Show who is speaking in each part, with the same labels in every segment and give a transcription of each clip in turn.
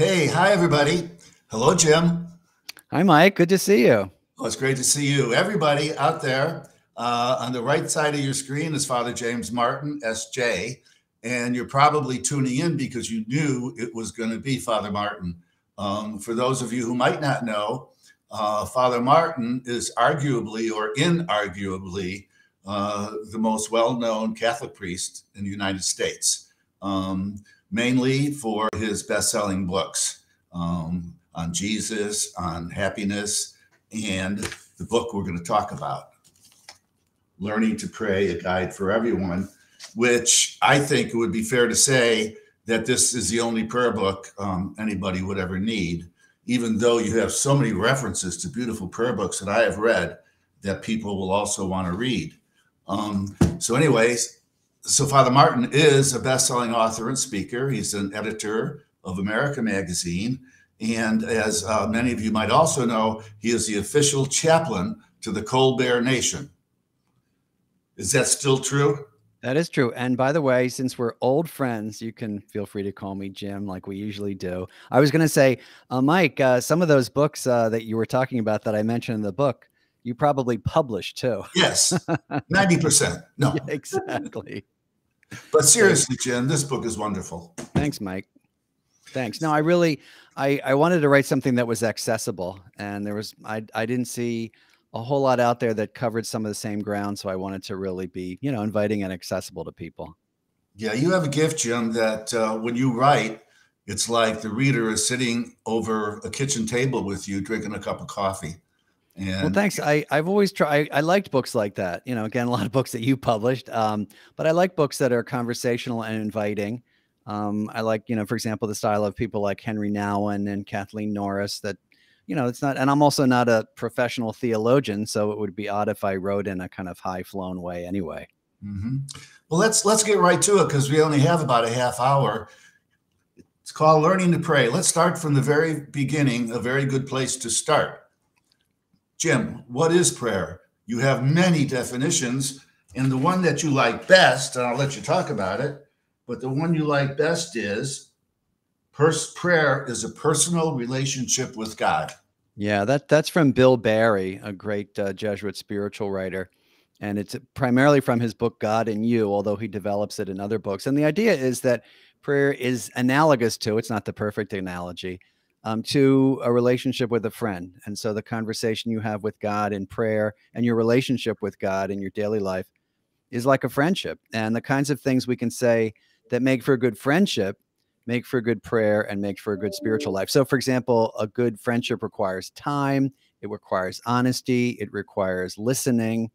Speaker 1: Hey, hi, everybody. Hello, Jim.
Speaker 2: Hi, Mike. Good to see you.
Speaker 1: Oh, it's great to see you. Everybody out there, on the right side of your screen is Father James Martin, S.J., and you're probably tuning in because you knew it was going to be Father Martin. For those of you who might not know, Father Martin is arguably or inarguably the most well known Catholic priest in the United States, mainly for his best selling books on Jesus, on happiness, and the book we're going to talk about, Learning to Pray, a Guide for Everyone, which I think it would be fair to say that this is the only prayer book anybody would ever need, even though you have so many references to beautiful prayer books that I have read that people will also want to read. So Father Martin is a best-selling author and speaker. He's an editor of America Magazine. And as many of you might also know, he is the official chaplain to the Colbert Nation. Is that still true?
Speaker 2: That is true. And by the way, since we're old friends, you can feel free to call me Jim like we usually do. I was going to say, Mike, some of those books that you were talking about that I mentioned in the book, you probably published too.
Speaker 1: Yes, 90%. No.
Speaker 2: Yeah, exactly.
Speaker 1: But seriously, Jim, this book is wonderful.
Speaker 2: Thanks, Mike. Thanks. No, I wanted to write something that was accessible, and I didn't see a whole lot out there that covered some of the same ground. So I wanted to really be, inviting and accessible to people.
Speaker 1: Yeah, you have a gift, Jim, that when you write, it's like the reader is sitting over a kitchen table with you, drinking a cup of coffee.
Speaker 2: Well, thanks. I've always tried. I liked books like that. Again, a lot of books that you published, but I like books that are conversational and inviting. I like, for example, the style of people like Henry Nouwen and Kathleen Norris. That, it's not. And I'm also not a professional theologian, so it would be odd if I wrote in a kind of high flown way, anyway.
Speaker 1: Mm-hmm. Well, let's get right to it because we only have about a half hour. It's called Learning to Pray. Let's start from the very beginning. A very good place to start. Jim, what is prayer? You have many definitions, and the one that you like best, and I'll let you talk about it, but the one you like best is prayer is a personal relationship with God.
Speaker 2: Yeah, that's from Bill Barry, a great Jesuit spiritual writer. And it's primarily from his book, God and You, although he develops it in other books. And the idea is that prayer is analogous to, it's not the perfect analogy, to a relationship with a friend. And so the conversation you have with God in prayer and your relationship with God in your daily life is like a friendship. And the kinds of things we can say that make for a good friendship make for a good prayer and make for a good spiritual life. So, for example, a good friendship requires time, it requires honesty, it requires listening.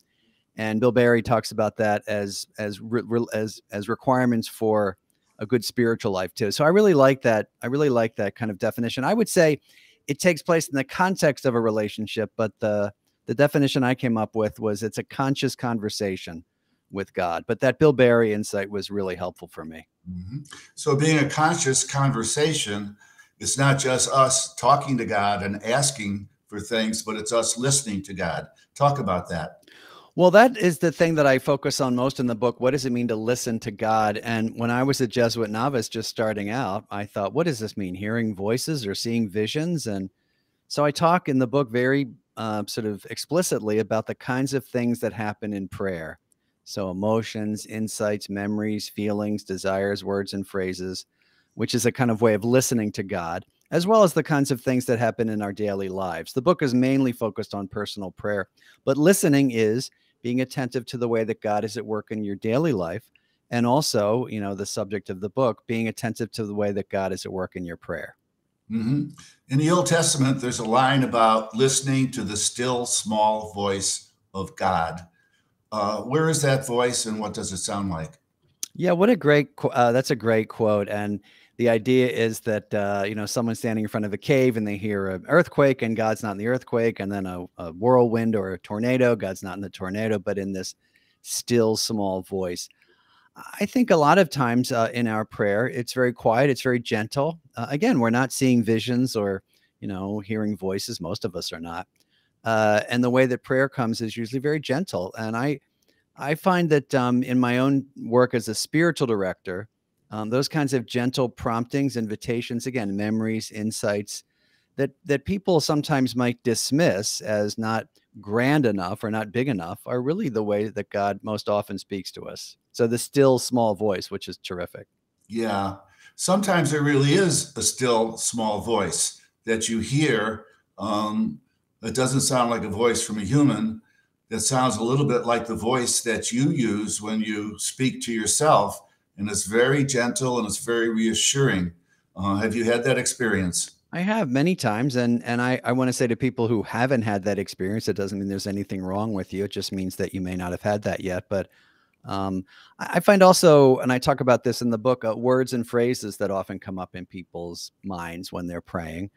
Speaker 2: And Bill Barry talks about that as requirements for a good spiritual life too. So I really like that. I really like that kind of definition. I would say it takes place in the context of a relationship, but the definition I came up with was it's a conscious conversation with God. But that Bill Barry insight was really helpful for me.
Speaker 1: Mm-hmm. So being a conscious conversation, it's not just us talking to God and asking for things, but it's us listening to God. Talk about that.
Speaker 2: Well, that is the thing that I focus on most in the book. What does it mean to listen to God? And when I was a Jesuit novice just starting out, I thought, what does this mean? Hearing voices or seeing visions? And so I talk in the book very sort of explicitly about the kinds of things that happen in prayer. So emotions, insights, memories, feelings, desires, words, and phrases, which is a kind of way of listening to God, as well as the kinds of things that happen in our daily lives. The book is mainly focused on personal prayer, but listening is being attentive to the way that God is at work in your daily life. And also, the subject of the book, being attentive to the way that God is at work in your prayer.
Speaker 1: Mm-hmm. In the Old Testament, there's a line about listening to the still small voice of God. Where is that voice and what does it sound like?
Speaker 2: Yeah, what a great, that's a great quote. And the idea is that, someone's standing in front of a cave and they hear an earthquake and God's not in the earthquake, and then a whirlwind or a tornado, God's not in the tornado, but in this still small voice. I think a lot of times in our prayer, it's very quiet, it's very gentle. Again, we're not seeing visions or, hearing voices. Most of us are not. And the way that prayer comes is usually very gentle. And I find that in my own work as a spiritual director, those kinds of gentle promptings, invitations, again, memories, insights that people sometimes might dismiss as not grand enough or not big enough are really the way that God most often speaks to us. So the still small voice, which is terrific.
Speaker 1: Yeah. Sometimes there really is a still small voice that you hear. That doesn't sound like a voice from a human. That sounds a little bit like the voice that you use when you speak to yourself. And it's very gentle and it's very reassuring. Have you had that experience?
Speaker 2: I have many times, and I want to say to people who haven't had that experience, it doesn't mean there's anything wrong with you. It just means that you may not have had that yet. But I find also, and I talk about this in the book, words and phrases that often come up in people's minds when they're praying.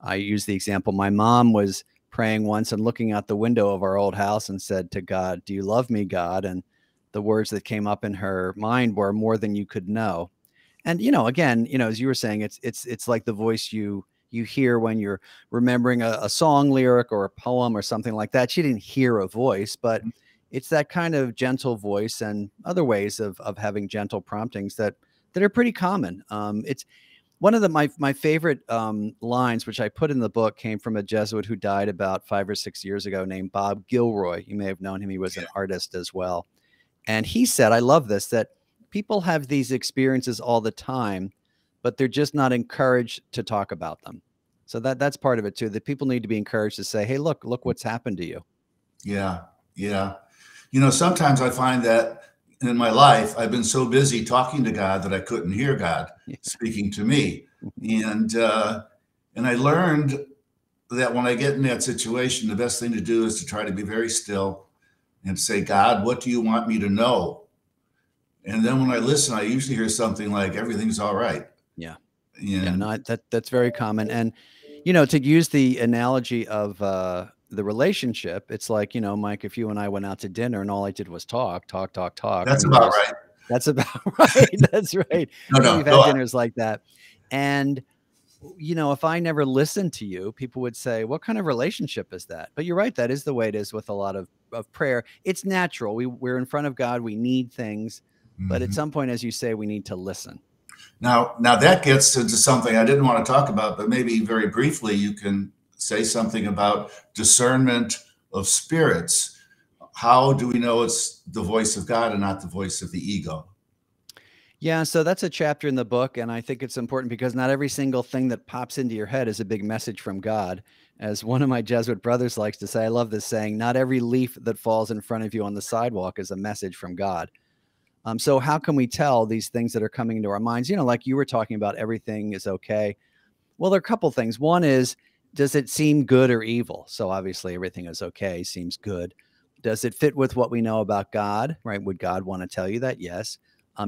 Speaker 2: I use the example, my mom was praying once and looking out the window of our old house and said to God, "Do you love me, God?" And the words that came up in her mind were, "More than you could know." And, again, as you were saying, it's like the voice you hear when you're remembering a song lyric or a poem or something like that. She didn't hear a voice, but it's that kind of gentle voice and other ways of having gentle promptings that are pretty common. It's one of my favorite lines, which I put in the book, came from a Jesuit who died about 5 or 6 years ago named Bob Gilroy. You may have known him. He was an artist as well. And he said, I love this, that people have these experiences all the time, but they're just not encouraged to talk about them. So that's part of it too, that people need to be encouraged to say, hey, look what's happened to you.
Speaker 1: Yeah. Yeah. Sometimes I find that in my life, I've been so busy talking to God that I couldn't hear God speaking to me. And I learned that when I get in that situation, the best thing to do is to try to be very still and say, God, what do you want me to know? And then when I listen, I usually hear something like, everything's all right.
Speaker 2: Yeah. No, that's very common. And, to use the analogy of the relationship, it's like, Mike, if you and I went out to dinner and all I did was talk.
Speaker 1: That's about right.
Speaker 2: That's about right. That's right.
Speaker 1: No,
Speaker 2: we've had dinners like that. And, if I never listened to you, people would say, what kind of relationship is that? But you're right. That is the way it is with a lot of prayer. It's natural. We're in front of God. We need things. But at some point, as you say, we need to listen.
Speaker 1: Now that gets into something I didn't want to talk about, but maybe very briefly, you can say something about discernment of spirits. How do we know it's the voice of God and not the voice of the ego?
Speaker 2: Yeah, so that's a chapter in the book, and I think it's important because not every single thing that pops into your head is a big message from God. As one of my Jesuit brothers likes to say, I love this saying, not every leaf that falls in front of you on the sidewalk is a message from God. So how can we tell these things that are coming into our minds? Like you were talking about, everything is okay. Well, there are a couple things. One is, does it seem good or evil? So obviously everything is okay, seems good. Does it fit with what we know about God, right? Would God want to tell you that? Yes.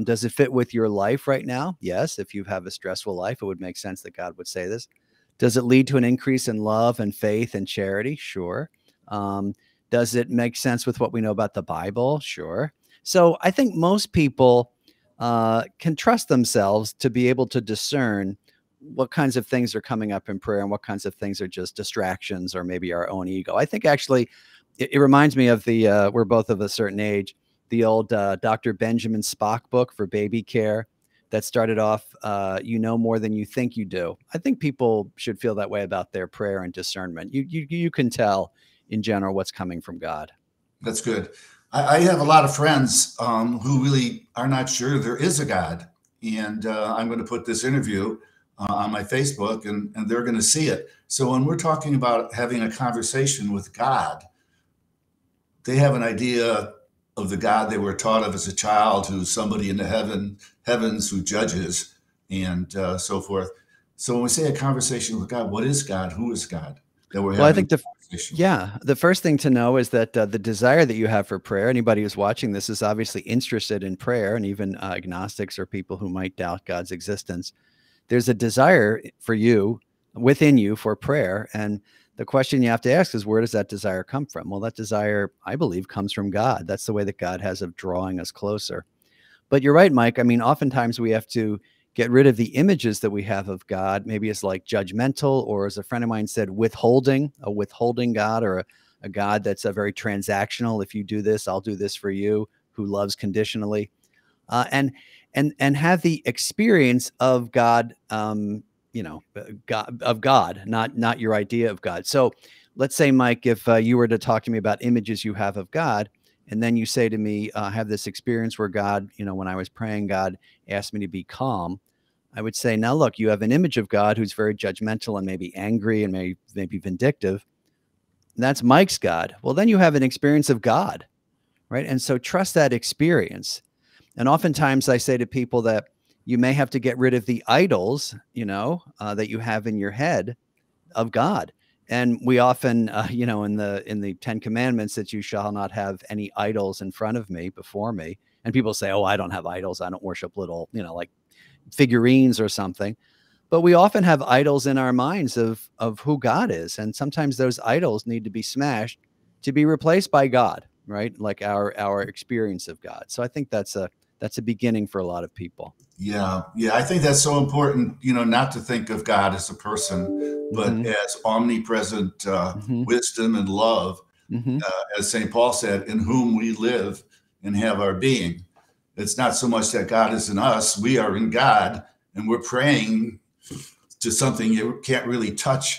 Speaker 2: Does it fit with your life right now? Yes. If you have a stressful life, it would make sense that God would say this. Does it lead to an increase in love and faith and charity? Sure. Does it make sense with what we know about the Bible? Sure. So I think most people can trust themselves to be able to discern what kinds of things are coming up in prayer and what kinds of things are just distractions or maybe our own ego. I think actually it reminds me of we're both of a certain age, the old Dr. Benjamin Spock book for baby care that started off, you know more than you think you do. I think people should feel that way about their prayer and discernment. You can tell in general what's coming from God.
Speaker 1: That's good. I have a lot of friends who really are not sure there is a God. And I'm going to put this interview on my Facebook and they're going to see it. So when we're talking about having a conversation with God, they have an idea of the God they were taught of as a child, who's somebody in the heavens who judges and so forth. So when we say a conversation with God, what is God? Who is God? That we're having.
Speaker 2: Well, I think the first thing to know is that the desire that you have for prayer, anybody who's watching this is obviously interested in prayer, and even agnostics or people who might doubt God's existence. There's a desire for you, within you, for prayer. And the question you have to ask is, where does that desire come from? Well, that desire, I believe, comes from God. That's the way that God has of drawing us closer. But you're right, Mike. I mean, oftentimes we have to get rid of the images that we have of God. Maybe it's like judgmental, or as a friend of mine said, a withholding God, or a God that's a very transactional. If you do this, I'll do this for you, who loves conditionally. and have the experience of God, God, not your idea of God. So let's say, Mike, if you were to talk to me about images you have of God, and then you say to me, I have this experience where God, when I was praying, God asked me to be calm. I would say, now look, you have an image of God who's very judgmental and maybe angry and maybe vindictive. That's Mike's God. Well, then you have an experience of God, right? And so trust that experience. And oftentimes I say to people that you may have to get rid of the idols, that you have in your head of God. And we often, in the 10 Commandments, that you shall not have any idols in front of me, before me. And people say, oh, I don't have idols. I don't worship little, like figurines or something. But we often have idols in our minds of who God is. And sometimes those idols need to be smashed to be replaced by God, right? Like our experience of God. So I think that's a beginning for a lot of people.
Speaker 1: Yeah. I think that's so important, not to think of God as a person, but as omnipresent wisdom and love, as St. Paul said, in whom we live and have our being. It's not so much that God is in us, we are in God, and we're praying to something you can't really touch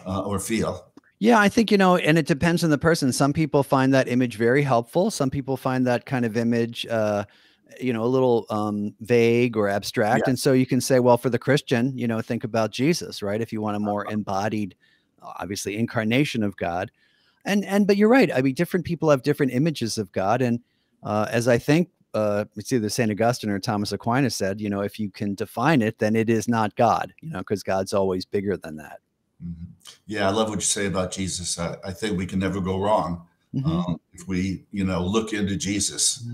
Speaker 1: or feel.
Speaker 2: Yeah, I think, and it depends on the person. Some people find that image very helpful. Some people find that kind of image, a little vague or abstract.
Speaker 1: Yeah.
Speaker 2: And so you can say, well, for the Christian, think about Jesus, right? If you want a more embodied, obviously, incarnation of God. But you're right. I mean, different people have different images of God. And as I think, it's either St. Augustine or Thomas Aquinas said, if you can define it, then it is not God, because God's always bigger than that.
Speaker 1: Yeah, I love what you say about Jesus. I think we can never go wrong if we, look into Jesus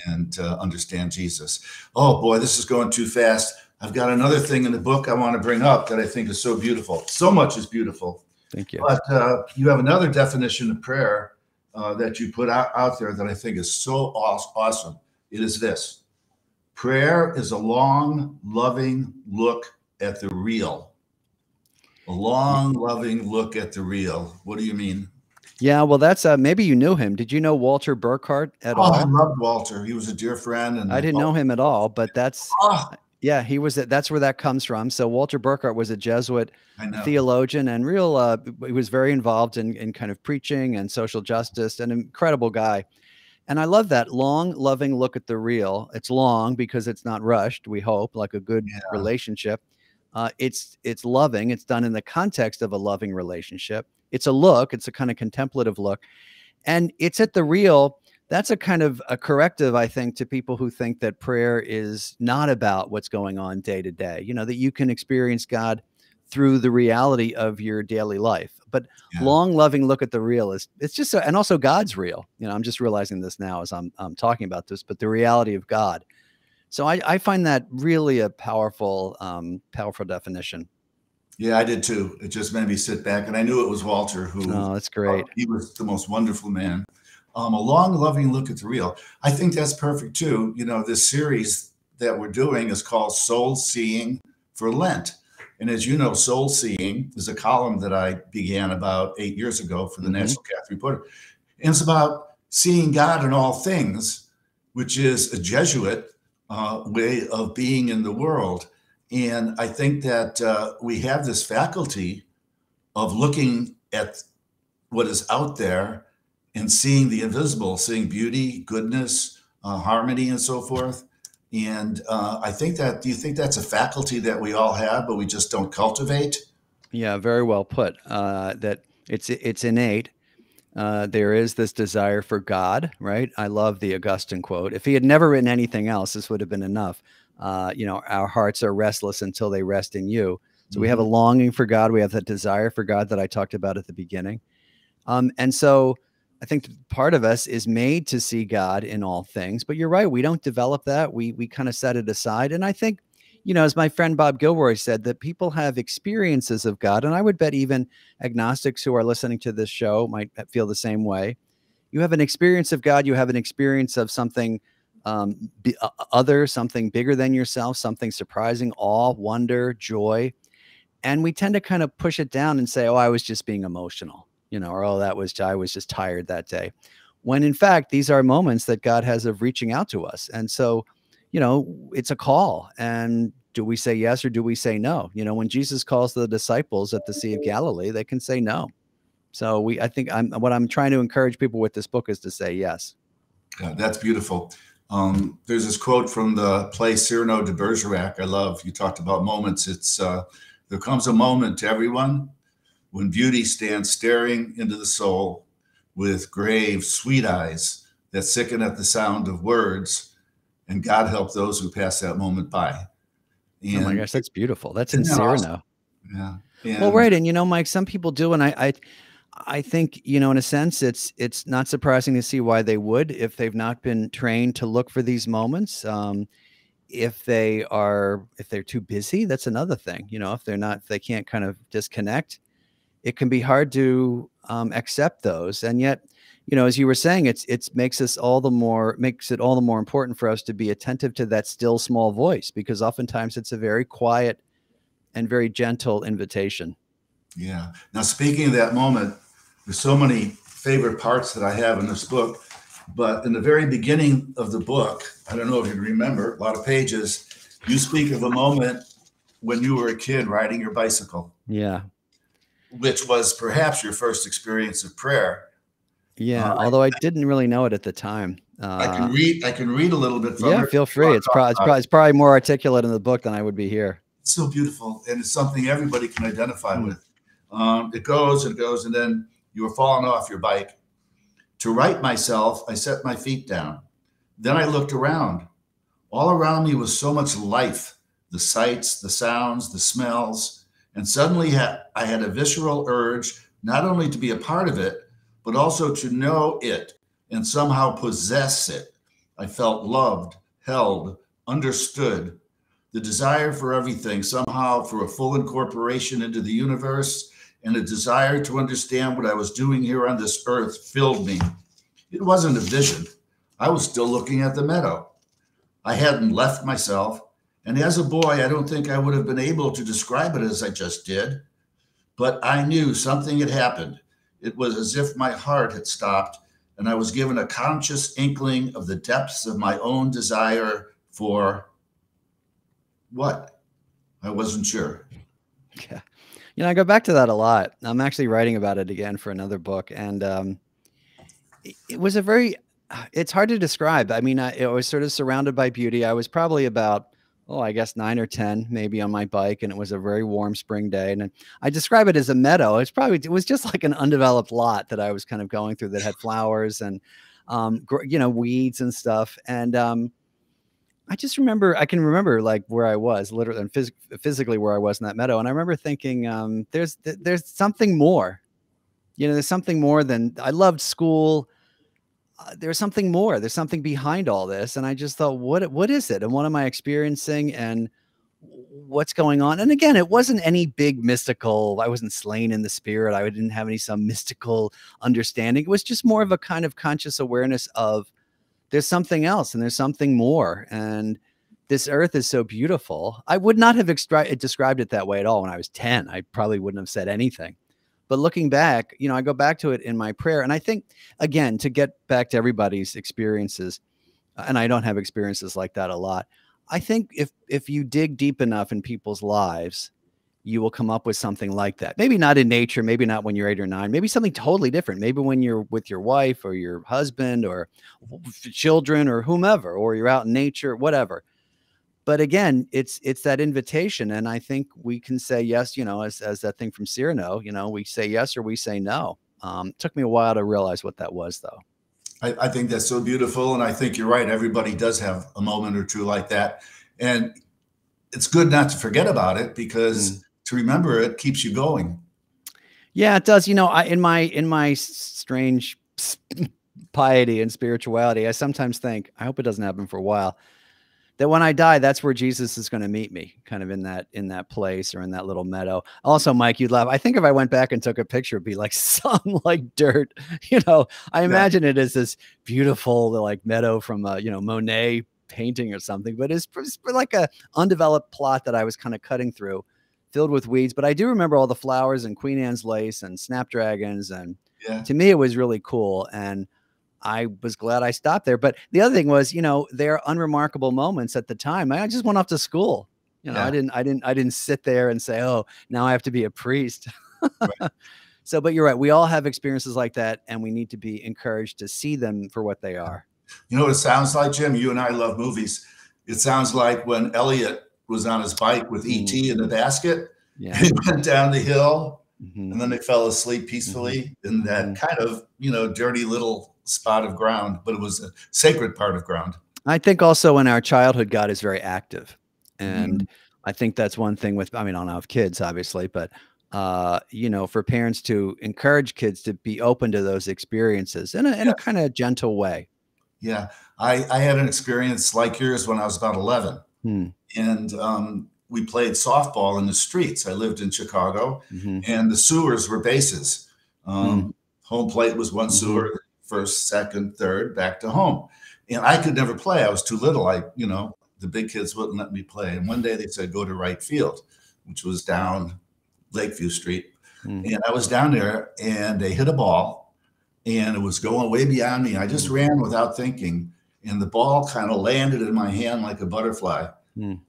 Speaker 1: and understand Jesus. Oh boy, this is going too fast. I've got another thing in the book I want to bring up that I think is so beautiful. So much is beautiful.
Speaker 2: Thank you.
Speaker 1: But you have another definition of prayer that you put out there that I think is so awesome. It is this: prayer is a long, loving look at the real. A long, loving look at the real. What do you mean?
Speaker 2: Yeah, well, that's maybe you knew him. Did you know Walter Burkhardt at all?
Speaker 1: I loved Walter. He was a dear friend. And
Speaker 2: I didn't know him at all, but that's he was. That's where that comes from. So Walter Burkhardt was a Jesuit theologian and he was very involved in kind of preaching and social justice, an incredible guy. And I love that long, loving look at the real. It's long because it's not rushed, we hope, like a good relationship. It's loving. It's done in the context of a loving relationship. It's a look. It's a kind of contemplative look. And it's at the real. That's a kind of a corrective, I think, to people who think that prayer is not about what's going on day to day, that you can experience God through the reality of your daily life. But long, loving look at the real it's just so, and also God's real. I'm just realizing this now as I'm talking about this, but the reality of God. So I find that really a powerful definition.
Speaker 1: Yeah, I did too. It just made me sit back, and I knew it was Walter who.
Speaker 2: Oh, that's great.
Speaker 1: He was the most wonderful man. A long, loving look at the real. I think that's perfect too. This series that we're doing is called Soul Seeing for Lent. And as you know, Soul Seeing is a column that I began about 8 years ago for the National Catholic Reporter. And it's about seeing God in all things, which is a Jesuit way of being in the world. And I think that we have this faculty of looking at what is out there and seeing the invisible, seeing beauty, goodness, harmony, and so forth. And I think that, do you think that's a faculty that we all have, but we just don't cultivate?
Speaker 2: Yeah, very well put. That it's innate. There is this desire for God, right? I love the Augustine quote. If he had never written anything else, this would have been enough. Our hearts are restless until they rest in you. So we have a longing for God. We have that desire for God that I talked about at the beginning. And so I think part of us is made to see God in all things, but you're right. We don't develop that. We kind of set it aside. And I think, as my friend Bob Gilroy said, that people have experiences of God. And I would bet even agnostics who are listening to this show might feel the same way. You have an experience of God. You have an experience of something other, something bigger than yourself, something surprising, awe, wonder, joy. And we tend to kind of push it down and say, oh, I was just being emotional. Or, oh, I was just tired that day. When in fact, these are moments that God has of reaching out to us. And so, it's a call. And do we say yes or do we say no? When Jesus calls the disciples at the Sea of Galilee, they can say no. So I think what I'm trying to encourage people with this book is to say yes.
Speaker 1: Yeah, that's beautiful. There's this quote from the play Cyrano de Bergerac I love. You talked about moments. It's there comes a moment to everyone when beauty stands staring into the soul with grave, sweet eyes that sicken at the sound of words, and God help those who pass that moment by.
Speaker 2: And, oh my gosh, that's beautiful. That's in Cyrano.
Speaker 1: Awesome? Yeah.
Speaker 2: Well, right. And Mike, some people do, and I think, in a sense, it's not surprising to see why they would if they've not been trained to look for these moments. If they're too busy, that's another thing. If they can't kind of disconnect, it can be hard to accept those. And yet, as you were saying, it makes it all the more important for us to be attentive to that still small voice, because oftentimes it's a very quiet and very gentle invitation.
Speaker 1: Yeah. Now, speaking of that moment, there's so many favorite parts that I have in this book, but in the very beginning of the book, I don't know if you remember, a lot of pages, you speak of a moment when you were a kid riding your bicycle.
Speaker 2: Yeah.
Speaker 1: Which was perhaps your first experience of prayer.
Speaker 2: Yeah, although I didn't really know it at the time.
Speaker 1: I can read a little bit from it.
Speaker 2: Yeah, feel free. It's probably more articulate in the book than I would be here.
Speaker 1: It's so beautiful, and it's something everybody can identify with. It goes and goes, and then you were falling off your bike. To right myself, I set my feet down. Then I looked around. All around me was so much life, the sights, the sounds, the smells, and suddenly I had a visceral urge not only to be a part of it, but also to know it and somehow possess it. I felt loved, held, understood. The desire for everything, somehow for a full incorporation into the universe, and a desire to understand what I was doing here on this earth filled me. It wasn't a vision. I was still looking at the meadow. I hadn't left myself. And as a boy, I don't think I would have been able to describe it as I just did. But I knew something had happened. It was as if my heart had stopped, and I was given a conscious inkling of the depths of my own desire for what? I wasn't sure.
Speaker 2: Yeah. I go back to that a lot. I'm actually writing about it again for another book. And it was it's hard to describe. I mean, I was sort of surrounded by beauty. I was probably about, I guess 9 or 10, maybe, on my bike. And it was a very warm spring day. And I describe it as a meadow. It was just like an undeveloped lot that I was kind of going through that had flowers and, weeds and stuff. And I can remember like where I was, literally and physically where I was in that meadow. And I remember thinking, there's something more, there's something more than I loved school. There's something more, there's something behind all this. And I just thought, what is it? And what am I experiencing? And what's going on? And again, it wasn't any big mystical, I wasn't slain in the spirit. I didn't have some mystical understanding. It was just more of a kind of conscious awareness of, there's something else and there's something more. And this earth is so beautiful. I would not have described it that way at all when I was 10. I probably wouldn't have said anything. But looking back, I go back to it in my prayer. And I think, again, to get back to everybody's experiences, and I don't have experiences like that a lot, I think if you dig deep enough in people's lives, you will come up with something like that. Maybe not in nature, maybe not when you're 8 or 9, maybe something totally different. Maybe when you're with your wife or your husband or children or whomever, or you're out in nature, whatever. But again, it's that invitation. And I think we can say yes, as that thing from Cyrano, we say yes or we say no. It took me a while to realize what that was, though.
Speaker 1: I think that's so beautiful. And I think you're right. Everybody does have a moment or two like that. And it's good not to forget about it, because to remember it keeps you going.
Speaker 2: Yeah, it does. In my strange piety and spirituality, I sometimes think, I hope it doesn't happen for a while, that when I die, that's where Jesus is going to meet me, kind of in that place or in that little meadow. Also, Mike, you'd laugh. I think if I went back and took a picture, it'd be like some like dirt. I imagine it as this beautiful like meadow from a Monet painting or something, but it's like a undeveloped plot that I was kind of cutting through, filled with weeds. But I do remember all the flowers and Queen Anne's lace and snapdragons, and to me it was really cool. And I was glad I stopped there. But the other thing was, you know, they're unremarkable moments at the time. I just went off to school. You know,
Speaker 1: Yeah.
Speaker 2: I didn't sit there and say, oh, now I have to be a priest.
Speaker 1: Right.
Speaker 2: So, but you're right. We all have experiences like that, and we need to be encouraged to see them for what they are.
Speaker 1: You know what it sounds like, Jim? You and I love movies. It sounds like when Elliot was on his bike with E.T. in the basket,
Speaker 2: Yeah.
Speaker 1: and he went down the hill,
Speaker 2: Mm-hmm.
Speaker 1: and then they fell asleep peacefully in that kind of, you know, dirty little spot of ground, but it was a sacred part of ground.
Speaker 2: I think also in our childhood, God is very active. And I think that's one thing with, I mean, I don't have kids, obviously, but, you know, for parents to encourage kids to be open to those experiences in a kind of gentle way.
Speaker 1: Yeah. I had an experience like yours when I was about 11.
Speaker 2: Hmm.
Speaker 1: And we played softball in the streets. I lived in Chicago,
Speaker 2: Mm-hmm.
Speaker 1: and the sewers were bases. Home plate was one sewer, first, second, third, back to home. And I could never play. I was too little. You know, the big kids wouldn't let me play. And one day they said, go to right field, which was down Lakeview Street. And I was down there, and they hit a ball, and it was going way beyond me. I just ran without thinking, and the ball kind of landed in my hand like a butterfly. And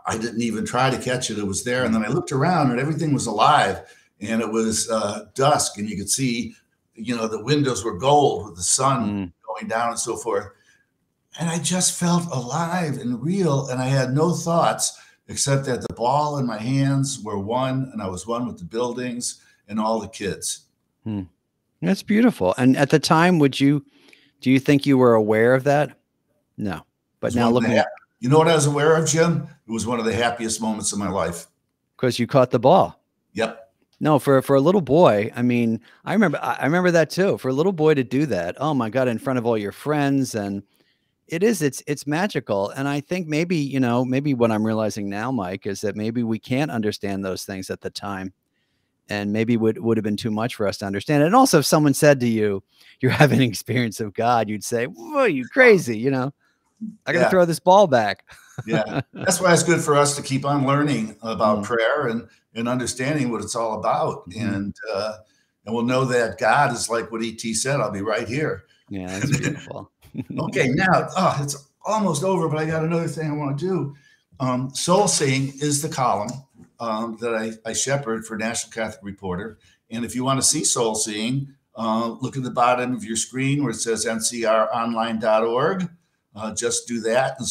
Speaker 1: I didn't even try to catch it. It was there. And then I looked around, and everything was alive, and it was dusk, and you could see, you know, the windows were gold with the sun going down and so forth. And I just felt alive and real. And I had no thoughts except that the ball in my hands were one, and I was one with the buildings and all the kids.
Speaker 2: That's beautiful. And at the time, do you think you were aware of that? No. But now looking at,
Speaker 1: you know what I was aware of, Jim? It was one of the happiest moments of my life.
Speaker 2: Because you caught the ball.
Speaker 1: Yep.
Speaker 2: No, for a little boy, I mean, I remember that too. For a little boy to do that, oh my God, in front of all your friends, and it's magical. And I think maybe, you know, maybe what I'm realizing now, Mike, is that maybe we can't understand those things at the time. And maybe would have been too much for us to understand. And also, if someone said to you, you're having an experience of God, you'd say, whoa, you crazy, you know, I got to throw this ball back.
Speaker 1: Yeah. That's why it's good for us to keep on learning about prayer and understanding what it's all about. And we'll know that God is like what E.T. said, I'll be right here.
Speaker 2: Yeah, that's beautiful.
Speaker 1: Okay, now, it's almost over, but I got another thing I want to do. Soul Seeing is the column that I shepherd for National Catholic Reporter. And if you want to see Soul Seeing, look at the bottom of your screen where it says ncronline.org. Just do that and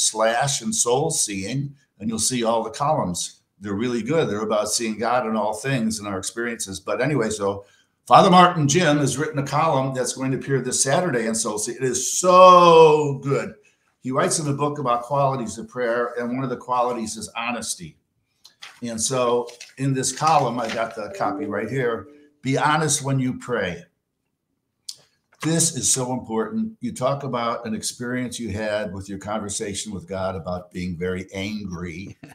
Speaker 1: / and Soul Seeing, and you'll see all the columns. They're really good. They're about seeing God in all things and our experiences. But anyway, so Father Martin Jim has written a column that's going to appear this Saturday in Soul Seeing. It is so good. He writes in a book about qualities of prayer, and one of the qualities is honesty. And so in this column, I got the copy right here. Be honest when you pray. This is so important. You talk about an experience you had with your conversation with God about being very angry. A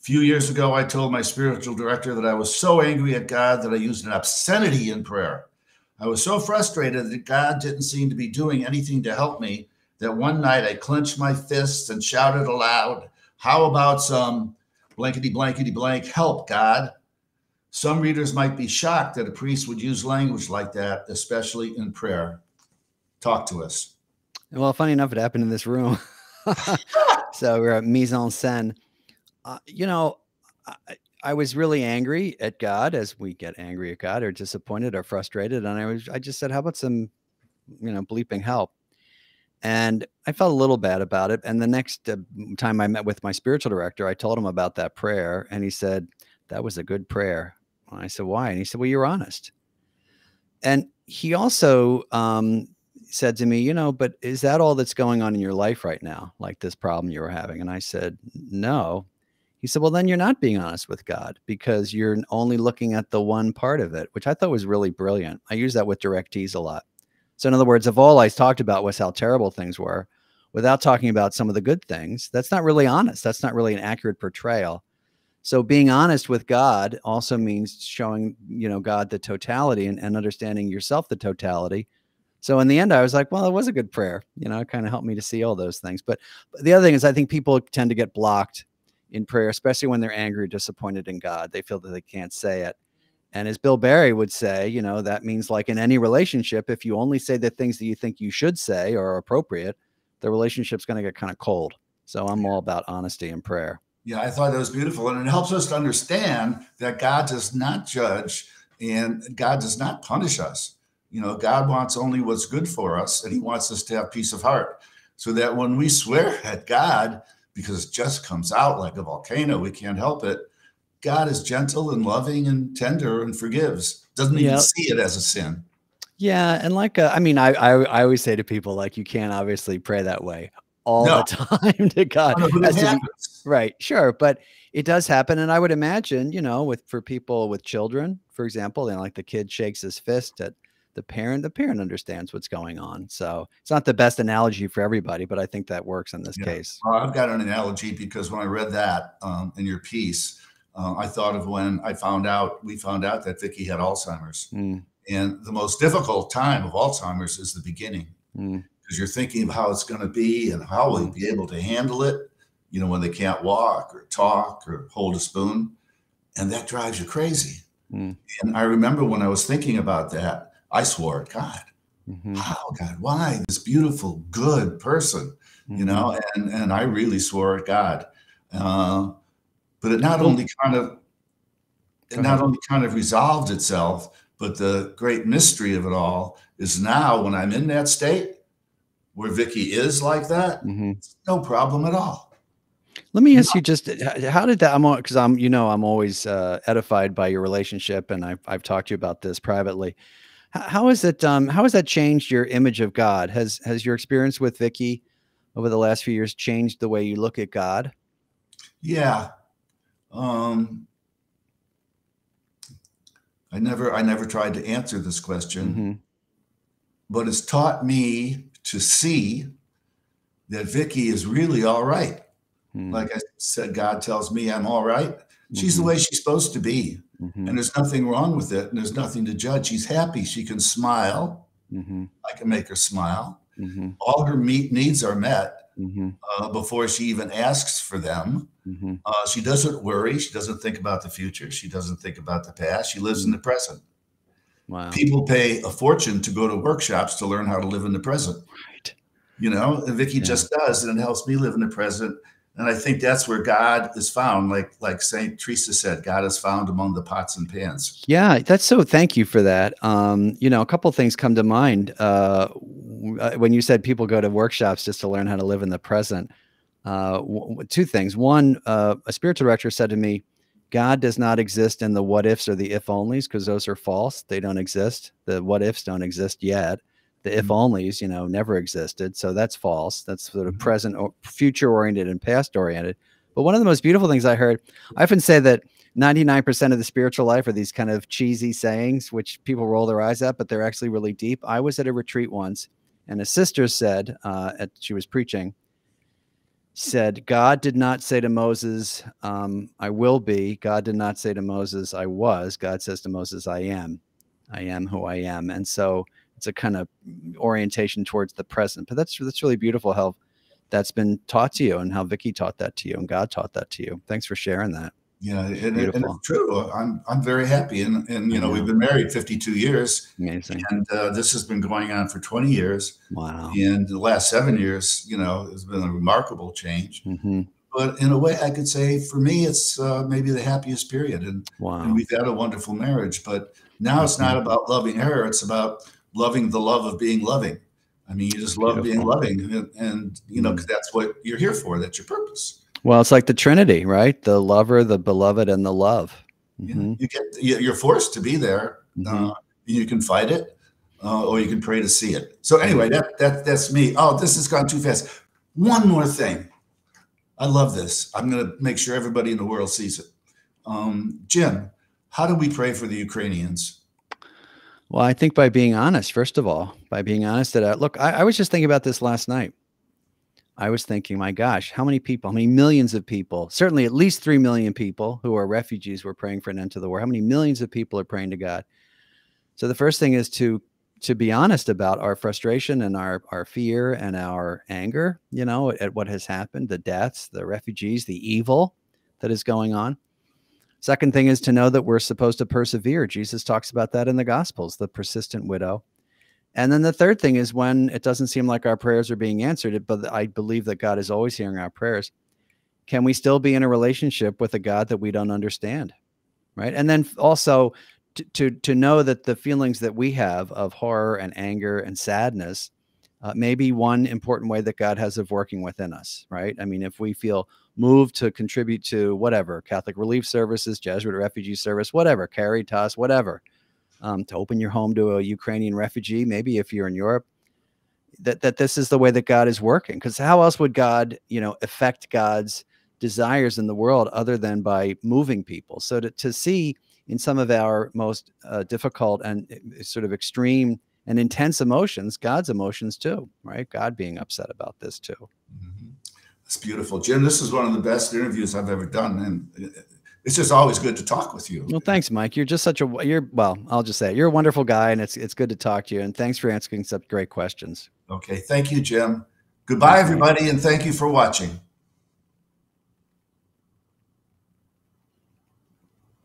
Speaker 1: few years ago, I told my spiritual director that I was so angry at God that I used an obscenity in prayer. I was so frustrated that God didn't seem to be doing anything to help me that one night I clenched my fists and shouted aloud, how about some blankety blankety blank help, God? Some readers might be shocked that a priest would use language like that, especially in prayer. Talk to us.
Speaker 2: Well, funny enough, it happened in this room. So we're at mise en scène. You know, I was really angry at God, as we get angry at God or disappointed or frustrated. And I just said, how about some, you know, bleeping help? And I felt a little bad about it. And the next time I met with my spiritual director, I told him about that prayer. And he said, that was a good prayer. And I said, why? And he said, well, you're honest. And he also said to me, you know, but is that all that's going on in your life right now? Like this problem you were having? And I said, no. He said, well, then you're not being honest with God because you're only looking at the one part of it, which I thought was really brilliant. I use that with directees a lot. So in other words, if all I talked about was how terrible things were without talking about some of the good things, that's not really honest. That's not really an accurate portrayal. So being honest with God also means showing, you know, God the totality and understanding yourself the totality. So in the end, I was like, well, it was a good prayer. You know, it kind of helped me to see all those things. But the other thing is I think people tend to get blocked in prayer, especially when they're angry or disappointed in God. They feel that they can't say it. And as Bill Barry would say, you know, that means like in any relationship, if you only say the things that you think you should say or are appropriate, the relationship's going to get kind of cold. So I'm all about honesty and prayer.
Speaker 1: Yeah, I thought that was beautiful. And it helps us to understand that God does not judge and God does not punish us. You know, God wants only what's good for us, and he wants us to have peace of heart. So that when we swear at God, because it just comes out like a volcano, we can't help it. God is gentle and loving and tender and forgives. Doesn't even see it as a sin.
Speaker 2: Yeah, and like, I mean, I always say to people, like, you can't obviously pray that way all the time to God.
Speaker 1: No, but it happens.
Speaker 2: Right, sure, but it does happen, and I would imagine, you know, for people with children, for example, you know, like the kid shakes his fist at the parent understands what's going on. So it's not the best analogy for everybody, but I think that works in this case.
Speaker 1: Well, I've got an analogy because when I read that in your piece, I thought of when we found out that Vicky had Alzheimer's. And the most difficult time of Alzheimer's is the beginning, because you're thinking of how it's going to be and how we'll be able to handle it, you know, when they can't walk or talk or hold a spoon. And that drives you crazy. And I remember when I was thinking about that, I swore at God. How, God, why this beautiful, good person, you know, and I really swore at God. But it not only kind of resolved itself, but the great mystery of it all is now when I'm in that state where Vicky is like that, it's no problem at all.
Speaker 2: Let me ask you just, how did that, because you know, I'm always edified by your relationship, and I've talked to you about this privately. How has that changed your image of God? Has your experience with Vicky over the last few years changed the way you look at God?
Speaker 1: Yeah. I never tried to answer this question, but it's taught me to see that Vicky is really all right. Like I said, God tells me I'm all right. She's the way she's supposed to be. And there's nothing wrong with it. And there's nothing to judge. She's happy. She can smile. I can make her smile. All her needs are met before she even asks for them. She doesn't worry. She doesn't think about the future. She doesn't think about the past. She lives in the present.
Speaker 2: Wow.
Speaker 1: People pay a fortune to go to workshops to learn how to live in the present.
Speaker 2: Right.
Speaker 1: You know, and Vicky just does, and it helps me live in the present. And I think that's where God is found. Like Saint Teresa said, God is found among the pots and pans.
Speaker 2: Yeah, thank you for that. You know, a couple of things come to mind when you said people go to workshops just to learn how to live in the present. Two things. One, a spiritual director said to me, God does not exist in the what ifs or the if onlys, because those are false. They don't exist. The what ifs don't exist yet. The if onlys, you know, never existed. So that's false. That's sort of present or future oriented and past oriented. But one of the most beautiful things I heard, I often say that 99% of the spiritual life are these kind of cheesy sayings, which people roll their eyes at, but they're actually really deep. I was at a retreat once, and a sister said, she was preaching, said, God did not say to Moses, I will be. God did not say to Moses, I was. God says to Moses, I am. I am who I am. And so it's a kind of orientation towards the present. But that's really beautiful how that's been taught to you, and how Vicky taught that to you, and God taught that to you. Thanks for sharing that.
Speaker 1: Yeah, and it's true. I'm very happy, and you know, we've been married 52 years.
Speaker 2: Amazing.
Speaker 1: And this has been going on for 20 years.
Speaker 2: Wow.
Speaker 1: And the last 7 years, you know, has been a remarkable change. But in a way, I could say for me, it's maybe the happiest period. And we've had a wonderful marriage. But now it's not about loving her; it's about loving the love of being loving. I mean, you just love being loving, and you know, because that's what you're here for. That's your purpose.
Speaker 2: Well, it's like the Trinity, right? The lover, the beloved, and the love.
Speaker 1: You're forced to be there. You can fight it, or you can pray to see it. So anyway, that's me. Oh, this has gone too fast. One more thing. I love this. I'm going to make sure everybody in the world sees it. Jim, how do we pray for the Ukrainians?
Speaker 2: Well, I think by being honest, first of all, by being honest that, look, I was just thinking about this last night. I was thinking, my gosh, how many people, how many millions of people, certainly at least 3 million people who are refugees were praying for an end to the war. How many millions of people are praying to God? So the first thing is to be honest about our frustration and our fear and our anger, you know, at what has happened, the deaths, the refugees, the evil that is going on. Second thing is to know that we're supposed to persevere. Jesus talks about that in the Gospels, the persistent widow. And then the third thing is when it doesn't seem like our prayers are being answered, but I believe that God is always hearing our prayers. Can we still be in a relationship with a God that we don't understand? Right. And then also to know that the feelings that we have of horror and anger and sadness may be one important way that God has of working within us. Right. I mean, if we feel moved to contribute to whatever, Catholic Relief Services, Jesuit Refugee Service, whatever, Caritas, whatever, to open your home to a Ukrainian refugee, maybe if you're in Europe, that this is the way that God is working. Because how else would God, affect God's desires in the world other than by moving people? So to see in some of our most difficult and sort of extreme and intense emotions, God's emotions too, right? God being upset about this too.
Speaker 1: Mm-hmm. That's beautiful. Jim, this is one of the best interviews I've ever done. And it's just always good to talk with you.
Speaker 2: Well, thanks, Mike. You're just well, I'll just say it. You're a wonderful guy, and it's good to talk to you. And thanks for answering such great questions.
Speaker 1: Okay. Thank you, Jim. Goodbye, everybody, and thank you for watching.